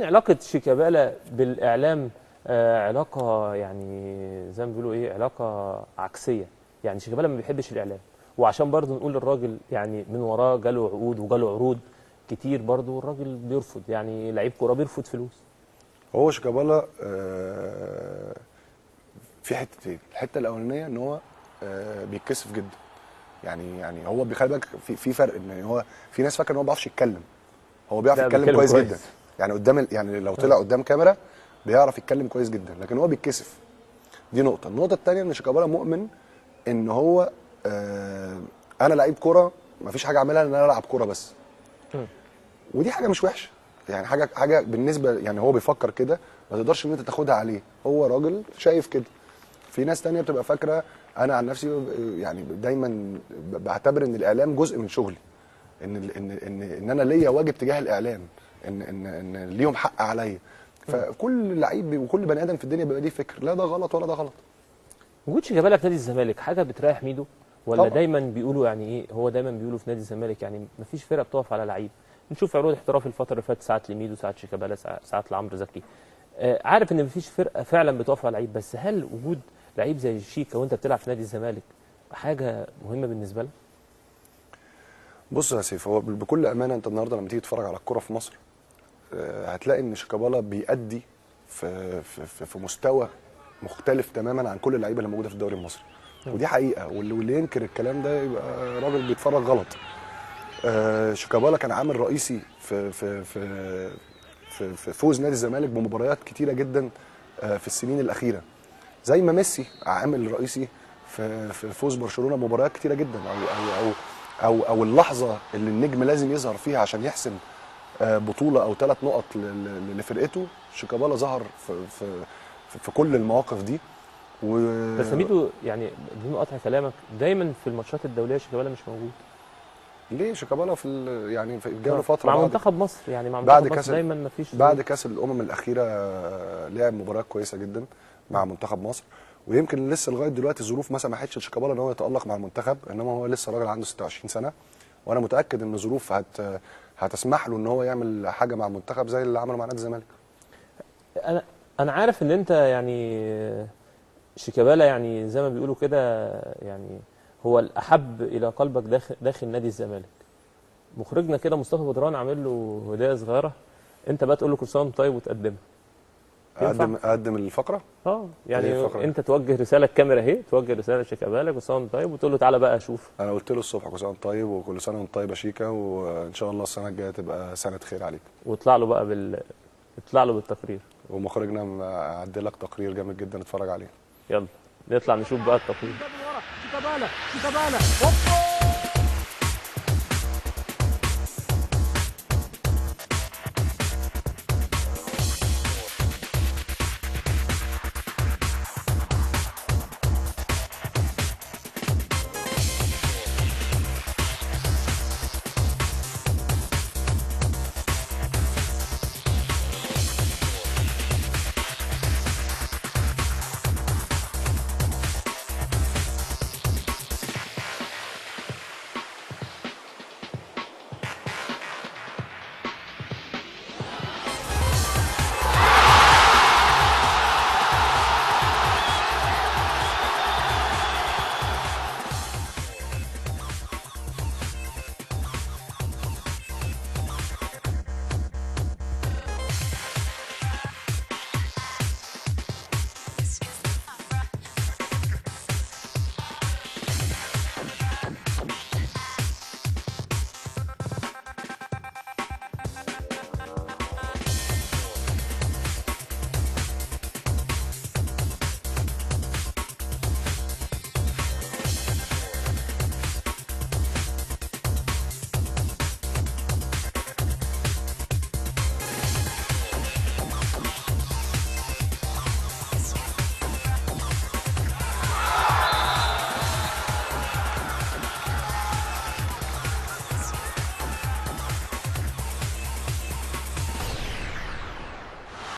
علاقه شيكابالا بالاعلام علاقه يعني زي ما بيقولوا ايه، علاقه عكسيه. يعني شيكابالا ما بيحبش الاعلام، وعشان برضه نقول للراجل يعني من وراه جاله عقود وجاله عروض كتير برضه، والراجل بيرفض. يعني لعيب كوره بيرفض فلوس. هو شيكابالا في حتتين. الحته الاولانيه ان هو بيتكسف جدا. يعني هو بيخلي بالك في فرق، ان هو في ناس فاكره ان هو ما بيعرفش يتكلم. هو بيعرف يتكلم كويس جدا. يعني يعني لو طلع قدام كاميرا بيعرف يتكلم كويس جدا، لكن هو بيتكسف. دي نقطه. النقطه الثانيه ان شيكابالا مؤمن ان هو انا لعيب كوره، مفيش حاجه اعملها ان انا العب كوره بس. ودي حاجه مش وحشه. يعني حاجه بالنسبه، يعني هو بيفكر كده، ما تقدرش ان انت تاخدها عليه. هو راجل شايف كده. في ناس تانية بتبقى فاكره. انا عن نفسي يعني دايما بعتبر ان الاعلام جزء من شغلي، ان انا ليا واجب تجاه الاعلام، ان ليهم حق عليا. فكل لعيب وكل بني ادم في الدنيا بيبقى ليه فكر، لا ده غلط ولا ده غلط. وجود شيكابالا في نادي الزمالك حاجه بتريح ميدو، ولا طبعا. دايما بيقولوا يعني ايه، هو دايما بيقولوا في نادي الزمالك يعني مفيش فرقه بتقف على لعيب. نشوف عروض احتراف الفتره اللي فاتت، ساعات لميدو، ساعات شيكابالا، ساعات لعمرو زكي. عارف ان مفيش فرقه فعلا بتقف على لعيب، بس هل وجود لعيب زي شيكا وانت بتلعب في نادي الزمالك حاجه مهمه بالنسبه لك؟ بص يا سيف، هو بكل امانه انت النهارده لما تيجي تتفرج على الكوره في مصر هتلاقي ان شيكابالا بيأدي في مستوى مختلف تماما عن كل اللعيبه اللي موجوده في الدوري المصري. ودي حقيقه، واللي ينكر الكلام ده يبقى راجل بيتفرج غلط. شيكابالا كان عامل رئيسي في فوز نادي الزمالك بمباريات كتيره جدا في السنين الاخيره، زي ما ميسي عامل رئيسي في فوز برشلونه بمباريات كتيره جدا، او اللحظه اللي النجم لازم يظهر فيها عشان يحسم بطوله او 3 نقط لفرقته. شيكابالا ظهر في كل المواقف دي. بس ميدو يعني بدون قطع كلامك، دايما في الماتشات الدوليه شيكابالا مش موجود. ليه شيكابالا يعني جاله فتره مع بعد منتخب مصر، يعني مع منتخب مصر دايما ما فيش. بعد كاس الامم الاخيره لعب مباريات كويسه جدا مع منتخب مصر. ويمكن لسه لغايه دلوقتي الظروف ما سمحتش لشيكابالا ان هو يتالق مع المنتخب، انما هو لسه راجل عنده 26 سنه، وانا متاكد ان الظروف هتسمح له ان هو يعمل حاجه مع المنتخب زي اللي عمله مع نادي الزمالك. انا عارف ان انت يعني شيكابالا يعني زي ما بيقولوا كده، يعني هو الاحب الى قلبك داخل نادي الزمالك. مخرجنا كده مصطفى بدران عامل له هديه صغيره، انت بقى تقول له كل سنه وانت طيب وتقدمها. اقدم الفقره؟ يعني انت توجه رساله، الكاميرا اهي، توجه رساله لشيكابالا كل سنه وانت طيب، وتقول له تعالى بقى اشوف. انا قلت له الصبح كل سنه وانت طيب، وكل سنه وانت طيب يا شيكا، وان شاء الله السنه الجايه تبقى سنه خير عليك. واطلع له بقى اطلع له بالتقرير. ومخرجنا معدل لك تقرير جامد جدا اتفرج عليه. يلا نطلع نشوف بقى التقرير. شيكابالا